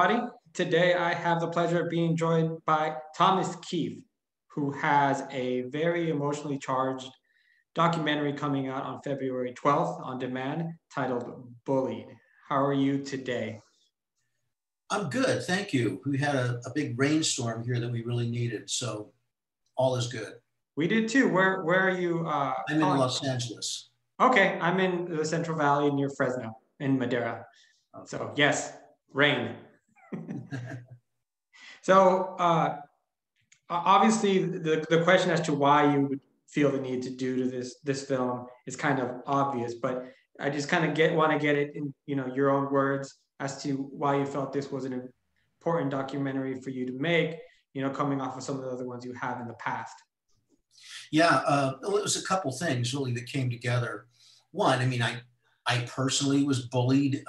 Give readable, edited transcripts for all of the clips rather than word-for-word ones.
everybody. Today I have the pleasure of being joined by Thomas Keefe, who has a very emotionally charged documentary coming out on February 12th on demand titled Bullied. How are you today? I'm good, thank you. We had a big rainstorm here that we really needed, so all is good. We did too. Where are you I'm in calling Los from? Angeles. Okay, I'm in the Central Valley near Fresno in Madera. Okay. So yes, rain. So obviously the question as to why you would feel the need to do to this film is kind of obvious, but I just kind of want to get it in your own words as to why you felt this was an important documentary for you to make, coming off of some of the other ones you have in the past. Yeah, well, it was a couple things really that came together. One, I personally was bullied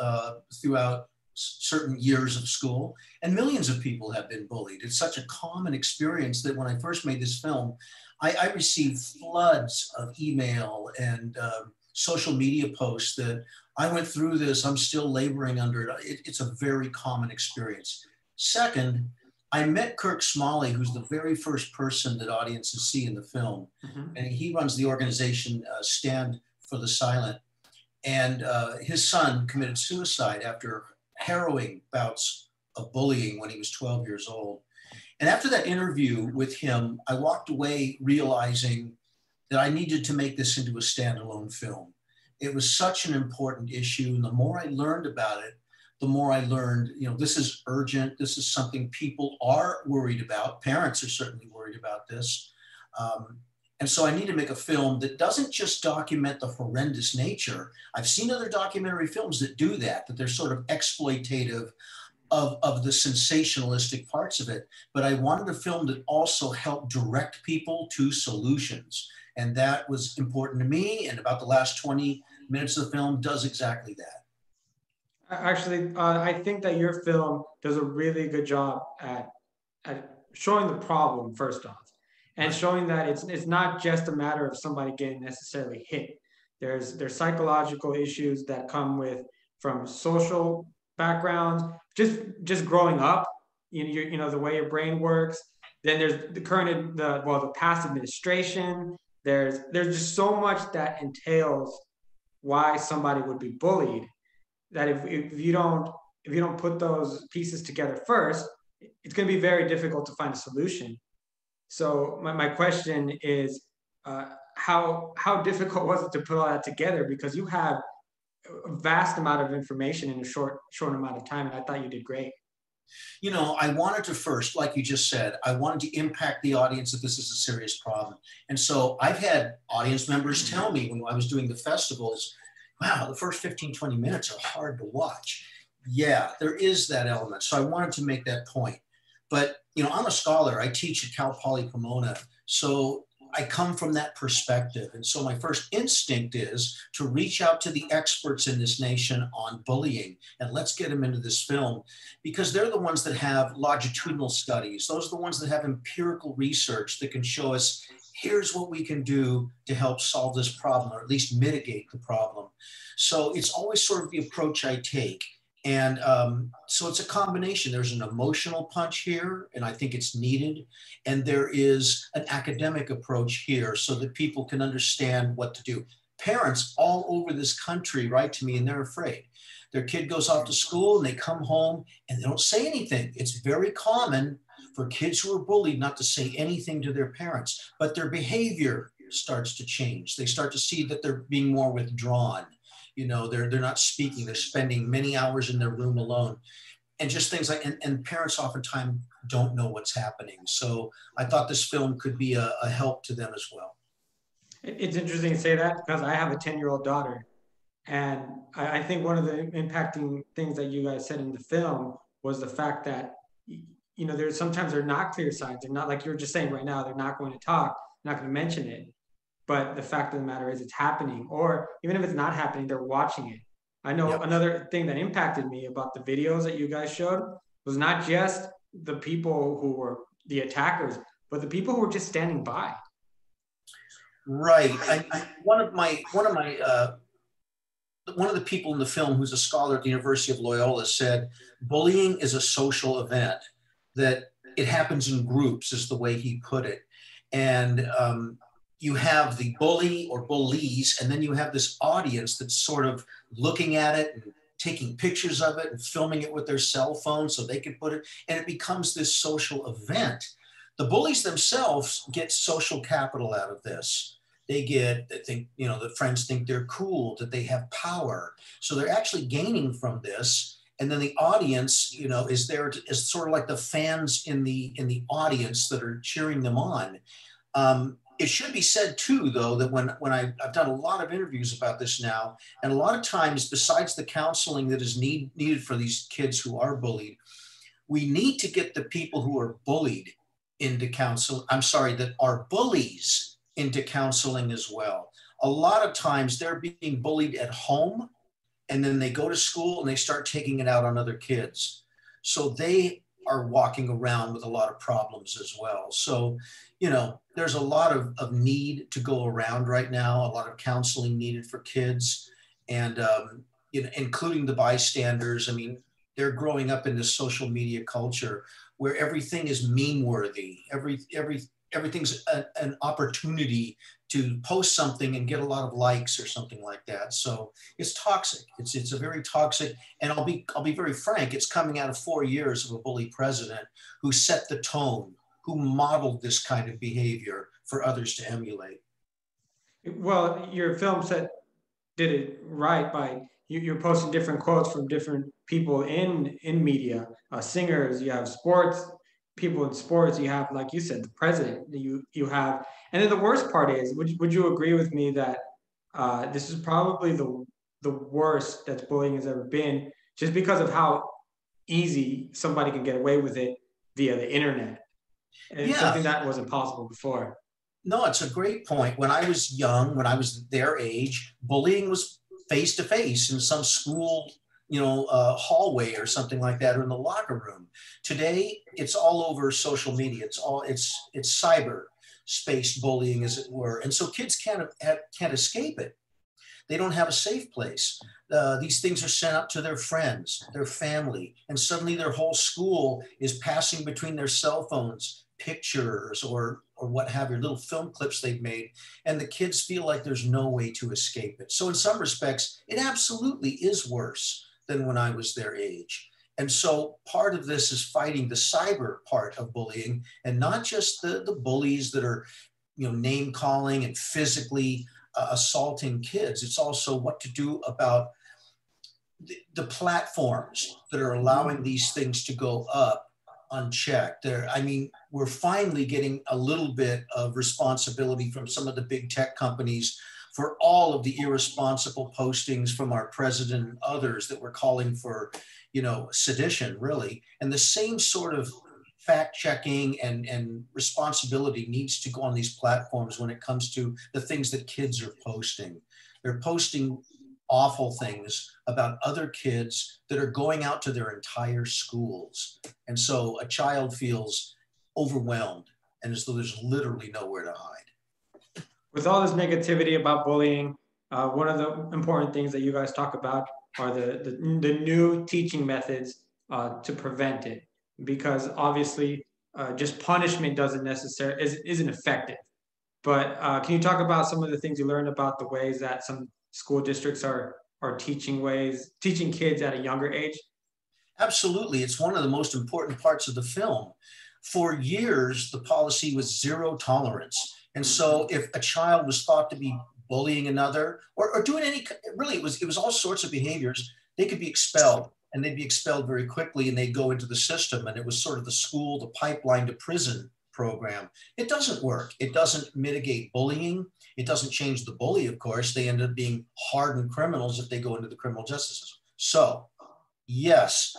throughout certain years of school, and millions of people have been bullied. It's such a common experience that when I first made this film, I received floods of email and social media posts that I went through this, I'm still laboring under it. It's a very common experience. Second, I met Kirk Smalley, who's the very first person that audiences see in the film. Mhm. And he runs the organization Stand for the Silent. And his son committed suicide after harrowing bouts of bullying when he was 12 years old. And after that interview with him, I walked away realizing that I needed to make this into a standalone film. It was such an important issue. And the more I learned about it, the more I learned, this is urgent. This is something people are worried about. Parents are certainly worried about this. And so I need to make a film that doesn't just document the horrendous nature. I've seen other documentary films that do that they're sort of exploitative of the sensationalistic parts of it. But I wanted a film that also helped direct people to solutions. And that was important to me. And about the last 20 minutes of the film does exactly that. Actually, I think that your film does a really good job at showing the problem first off, and Right. showing that it's not just a matter of somebody getting necessarily hit. There's psychological issues that come with from social backgrounds, just growing up. The way your brain works. Then there's the past administration. There's just so much that entails why somebody would be bullied that if you don't put those pieces together first, it's going to be very difficult to find a solution. So my question is, how difficult was it to put all that together? Because you have a vast amount of information in a short amount of time, and I thought you did great. I wanted to first, like you just said, I wanted to impact the audience that this is a serious problem. And so I've had audience members tell me when I was doing the festivals, wow, the first 15, 20 minutes are hard to watch. Yeah, there is that element. So I wanted to make that point. But, I'm a scholar. I teach at Cal Poly Pomona. So I come from that perspective. And so my first instinct is to reach out to the experts in this nation on bullying and let's get them into this film because they're the ones that have longitudinal studies. Those are the ones that have empirical research that can show us here's what we can do to help solve this problem or at least mitigate the problem. So it's always sort of the approach I take. And so it's a combination. There's an emotional punch here, and I think it's needed. And there is an academic approach here so that people can understand what to do. Parents all over this country write to me and they're afraid. Their kid goes off to school and they come home and they don't say anything. It's very common for kids who are bullied not to say anything to their parents, but their behavior starts to change. They start to see that they're being more withdrawn. They're not speaking. They're spending many hours in their room alone. And just things like, and parents oftentimes don't know what's happening. So I thought this film could be a help to them as well. It's interesting to say that because I have a 10-year-old daughter. And I think one of the impacting things that you guys said in the film was the fact that, there's sometimes they're not clear signs. They're not like you're just saying right now, they're not going to talk, not going to mention it. But the fact of the matter is it's happening. Or even if it's not happening, they're watching it. I know Yep. another thing that impacted me about the videos that you guys showed was not just the people who were the attackers, but the people who were just standing by. Right. One of my one of the people in the film who's a scholar at the University of Loyola said, bullying is a social event, that it happens in groups is the way he put it. And you have the bully or bullies, and then you have this audience that's sort of looking at it and taking pictures of it and filming it with their cell phone so they can put it, and it becomes this social event. The bullies themselves get social capital out of this. They think, you know, the friends think they're cool, that they have power. So they're actually gaining from this. And then the audience, you know, is there is sort of like the fans in the audience that are cheering them on. It should be said too, though, that when I've done a lot of interviews about this now, and a lot of times, besides the counseling that is needed for these kids who are bullied, we need to get the people who are bullied into counsel. I'm sorry, that are bullies into counseling as well. A lot of times they're being bullied at home, and then they go to school and they start taking it out on other kids. So they are walking around with a lot of problems as well. So, you know, there's a lot of need to go around right now, a lot of counseling needed for kids, and you know, including the bystanders. I mean, they're growing up in this social media culture where everything is meme worthy. Everything's an opportunity to post something and get a lot of likes or something like that. So it's toxic. It's a very toxic, and I'll be very frank, it's coming out of 4 years of a bully president who set the tone, who modeled this kind of behavior for others to emulate. Well, your film set did it right by you're posting different quotes from different people in media, singers. You have sports people in sports. You have, like you said, the president. You have, and then the worst part is, would you agree with me that this is probably the worst that bullying has ever been, just because of how easy somebody can get away with it via the internet, and it's Yeah, something that wasn't possible before. no, it's a great point. When I was young, when I was their age, bullying was face to face in some school, you know, hallway or something like that, or in the locker room. Today, it's all over social media. It's cyber space bullying, as it were, and so kids can't escape it. They don't have a safe place. These things are sent out to their friends, their family, and suddenly their whole school is passing between their cell phones pictures or what have you, little film clips they've made, and the kids feel like there's no way to escape it. So in some respects, it absolutely is worse than when I was their age. And so part of this is fighting the cyber part of bullying, and not just the bullies that are, you know, name calling and physically assaulting kids. It's also what to do about the platforms that are allowing these things to go up unchecked. I mean, we're finally getting a little bit of responsibility from some of the big tech companies for all of the irresponsible postings from our president and others that were calling for, you know, sedition, really. And the same sort of fact checking and responsibility needs to go on these platforms when it comes to the things that kids are posting. They're posting awful things about other kids that are going out to their entire schools. And so a child feels overwhelmed and as though there's literally nowhere to hide. With all this negativity about bullying, one of the important things that you guys talk about are the new teaching methods to prevent it, because obviously just punishment doesn't necessarily isn't effective. But can you talk about some of the things you learned about the ways that some school districts are teaching kids at a younger age? Absolutely. It's one of the most important parts of the film. For years, the policy was zero tolerance. And so if a child was thought to be bullying another or doing any, really, it was all sorts of behaviors, they could be expelled, and they'd be expelled very quickly, and they'd go into the system. And it was sort of the pipeline to prison program. It doesn't work. It doesn't mitigate bullying. It doesn't change the bully, of course. They end up being hardened criminals if they go into the criminal justice system. So, yes,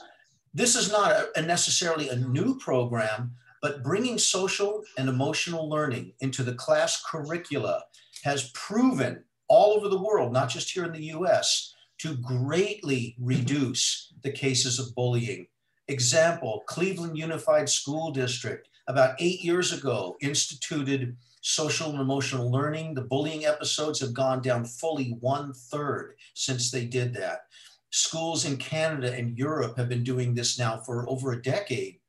this is not necessarily a new program, but bringing social and emotional learning into the class curricula has proven all over the world, not just here in the US, to greatly reduce the cases of bullying. Example, Cleveland Unified School District, about 8 years ago, instituted Social and emotional learning, the bullying episodes have gone down fully 1/3 since they did that. Schools in Canada and Europe have been doing this now for over a decade.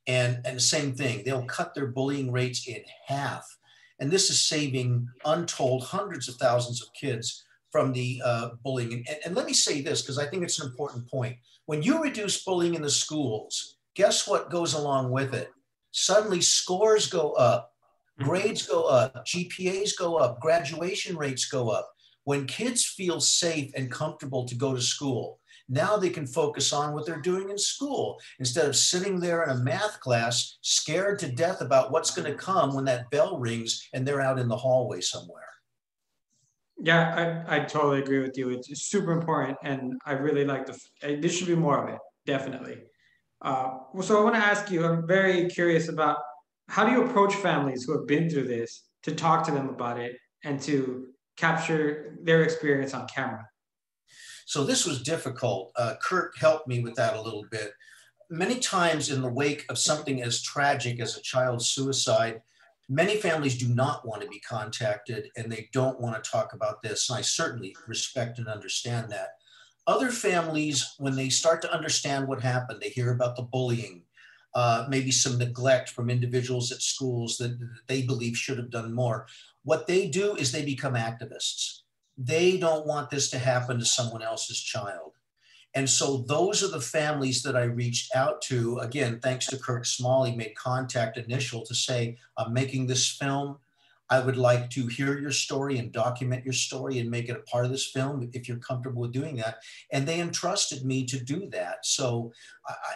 And the same thing, they'll cut their bullying rates in half. And this is saving untold hundreds of thousands of kids from the bullying. And let me say this, because I think it's an important point. When you reduce bullying in the schools, guess what goes along with it? Suddenly scores go up, grades go up, GPAs go up, graduation rates go up. When kids feel safe and comfortable to go to school, now they can focus on what they're doing in school instead of sitting there in a math class, scared to death about what's going to come when that bell rings and they're out in the hallway somewhere. Yeah, I totally agree with you. It's super important, and I really like there should be more of it, definitely. So I want to ask you, I'm very curious about how do you approach families who have been through this to talk to them about it and to capture their experience on camera? So this was difficult. Kurt helped me with that a little bit. Many times in the wake of something as tragic as a child's suicide, many families do not want to be contacted and they don't want to talk about this. And I certainly respect and understand that. Other families, when they start to understand what happened, they hear about the bullying, maybe some neglect from individuals at schools that they believe should have done more. What they do is they become activists. They don't want this to happen to someone else's child. And so those are the families that I reached out to. Again, thanks to Kirk Smalley, made contact initial to say, I'm making this film. I would like to hear your story and document your story and make it a part of this film if you're comfortable with doing that. And they entrusted me to do that. So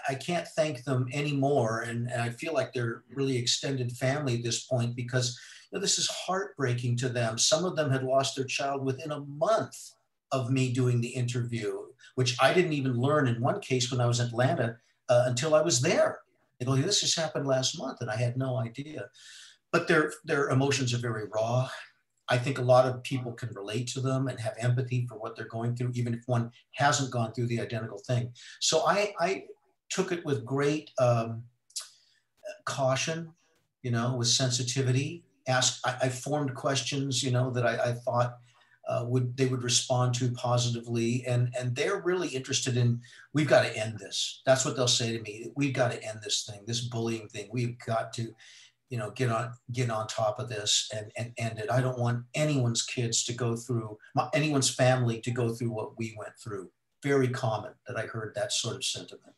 I can't thank them anymore. And I feel like they're really extended family at this point because this is heartbreaking to them. Some of them had lost their child within a month of me doing the interview, which I didn't even learn in one case when I was in Atlanta until I was there. They go, this just happened last month, and I had no idea. But their emotions are very raw. I think a lot of people can relate to them and have empathy for what they're going through, even if one hasn't gone through the identical thing. So I took it with great caution, with sensitivity. I formed questions, that I thought they would respond to positively. And they're really interested in, we've got to end this. That's what they'll say to me. We've got to end this thing, this bullying thing. We've got to, get on top of this and end it. I don't want anyone's kids to go through, anyone's family to go through what we went through. Very common that I heard that sort of sentiment.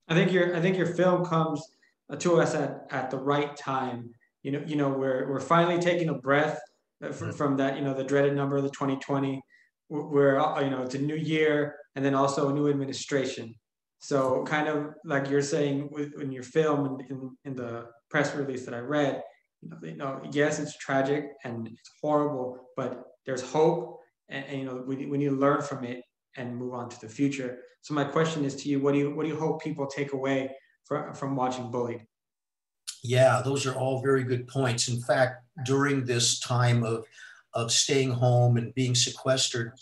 I think your film comes to us at the right time. We're finally taking a breath from that, the dreaded number of the 2020. We're it's a new year and then also a new administration. So kind of like you're saying in your film and in the press release that I read, yes, it's tragic and it's horrible, but there's hope, and we need to learn from it and move on to the future. So my question is to you: what do you hope people take away from watching Bullied? Yeah, those are all very good points. In fact, during this time of staying home and being sequestered,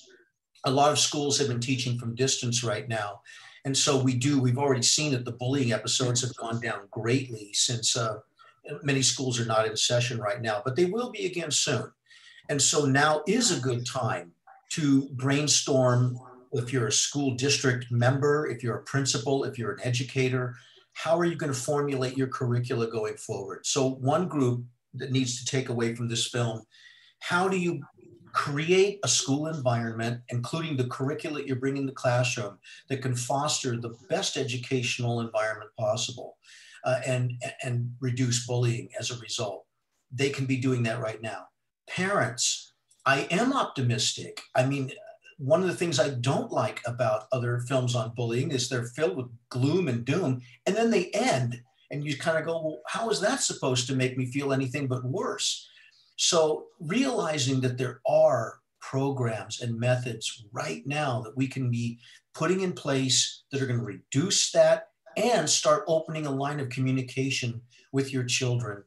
a lot of schools have been teaching from distance right now. And so we've already seen that the bullying episodes have gone down greatly since many schools are not in session right now, but they will be again soon. And so now is a good time to brainstorm. If you're a school district member, if you're a principal, if you're an educator, how are you going to formulate your curricula going forward? So one group that needs to take away from this film, how do you create a school environment, including the curricula you bring in the classroom, that can foster the best educational environment possible and reduce bullying as a result? They can be doing that right now. Parents, I am optimistic. I mean, one of the things I don't like about other films on bullying is they're filled with gloom and doom, and then they end, and you kind of go, well, how is that supposed to make me feel anything but worse? So realizing that there are programs and methods right now that we can be putting in place that are going to reduce that and start opening a line of communication with your children.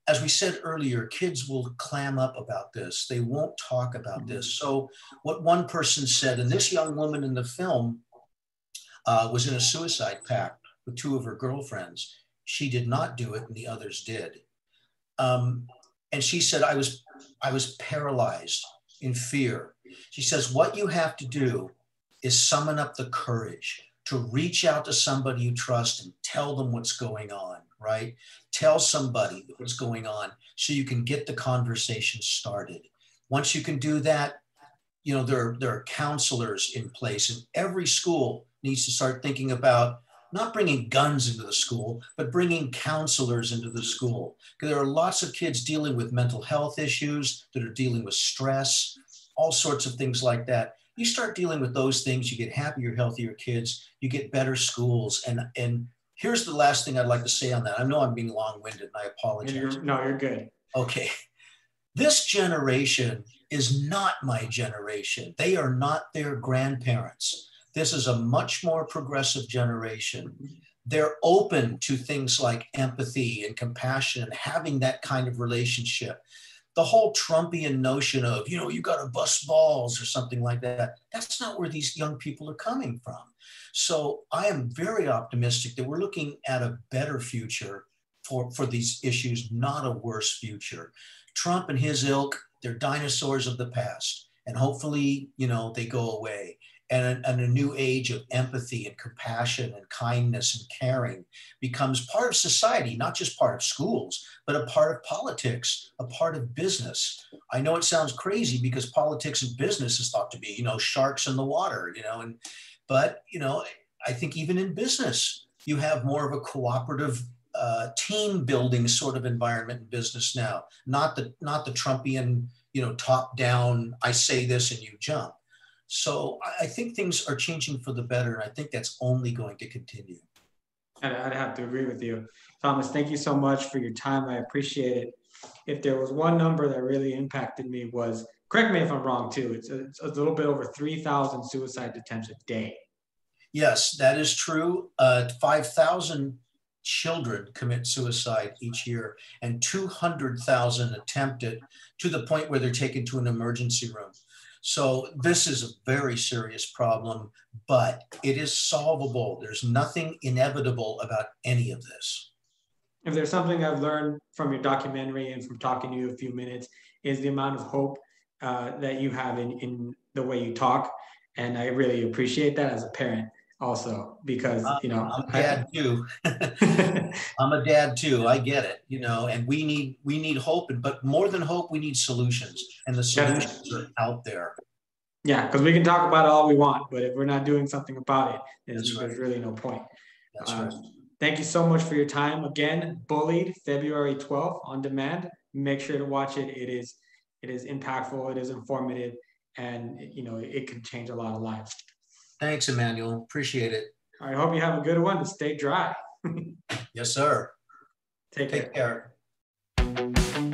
As we said earlier, kids will clam up about this. They won't talk about this. So what one person said, and this young woman in the film was in a suicide pact with two of her girlfriends. She did not do it and the others did. And she said, I was paralyzed in fear. She says, what you have to do is summon up the courage to reach out to somebody you trust and tell them what's going on, right? Tell somebody what's going on so you can get the conversation started. Once you can do that, you know, there are counselors in place, and every school needs to start thinking about not bringing guns into the school, but bringing counselors into the school. Because there are lots of kids dealing with mental health issues, that are dealing with stress, all sorts of things like that. You start dealing with those things, you get happier, healthier kids, you get better schools. And here's the last thing I'd like to say on that. I know I'm being long-winded, and I apologize. No, you're good. Okay. This generation is not my generation. They are not their grandparents. This is a much more progressive generation. They're open to things like empathy and compassion and having that kind of relationship. The whole Trumpian notion of, you know, you got to bust balls or something like that, that's not where these young people are coming from. So I am very optimistic that we're looking at a better future for these issues, not a worse future. Trump and his ilk, they're dinosaurs of the past, and hopefully, you know, they go away. And a new age of empathy and compassion and kindness and caring becomes part of society, not just part of schools, but a part of politics, a part of business. I know it sounds crazy because politics and business is thought to be, you know, sharks in the water, you know, but, you know, I think even in business, you have more of a cooperative team building sort of environment in business now, not the Trumpian, you know, top down, I say this and you jump. So I think things are changing for the better, and I think that's only going to continue. I'd have to agree with you. Thomas, thank you so much for your time. I appreciate it. If there was one number that really impacted me was, correct me if I'm wrong too, it's a little bit over 3,000 suicide attempts a day. Yes, that is true. 5,000 children commit suicide each year, and 200,000 attempt it, to the point where they're taken to an emergency room. So this is a very serious problem, but it is solvable. There's nothing inevitable about any of this. If there's something I've learned from your documentary and from talking to you a few minutes, is the amount of hope that you have in the way you talk. And I really appreciate that as a parent also, because, you know, I'm a dad too. I'm a dad too. I get it, you know, and we need hope, but more than hope, we need solutions, and the solutions are out there. Yeah, because we can talk about it all we want, but if we're not doing something about it, there's really no point. That's right. Thank you so much for your time. Again, Bullied, February 12th on demand. Make sure to watch it. It is impactful, it is informative, and you know, it can change a lot of lives. Thanks, Emmanuel. Appreciate it. I hope you have a good one and stay dry. Yes, sir. Take care. Take care.